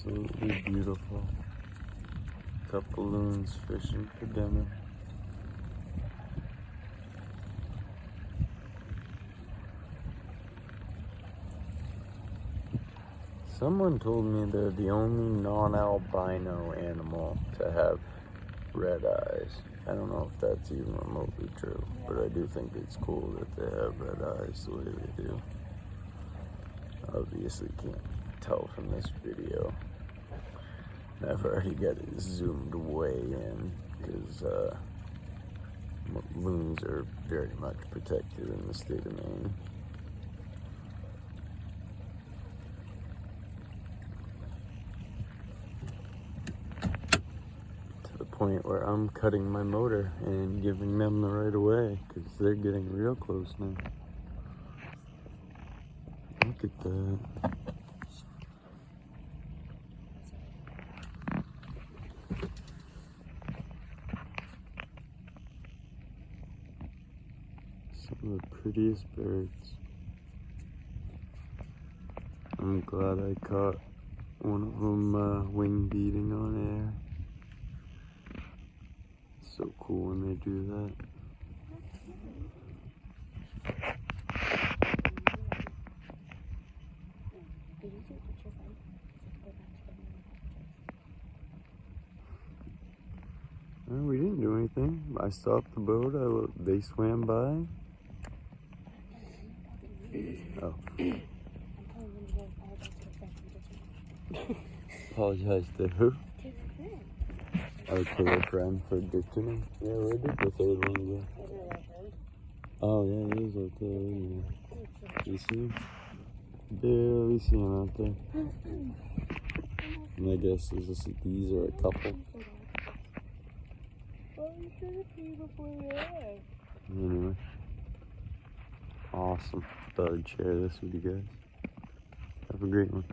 Absolutely beautiful. Couple loons fishing for dinner. Someone told me they're the only non-albino animal to have red eyes. I don't know if that's even remotely true, but I do think it's cool that they have red eyes the way they do. Obviously can't tell from this video. I've already got it zoomed way in because loons are very much protected in the state of Maine. To the point where I'm cutting my motor and giving them the right of way because they're getting real close now. Look at that. Some of the prettiest birds. I'm glad I caught one of them wing beating on air. It's so cool when they do that. We didn't do anything. I stopped the boat. They swam by. Oh. Apologize to who? Oh, to their friend for ditching him. Yeah, where did the third one go? Oh, yeah, he is out there. You see him? Barely see him out there. And I guess these are a couple. Anyway. Awesome. Thought I'd share this with you guys. Have a great one.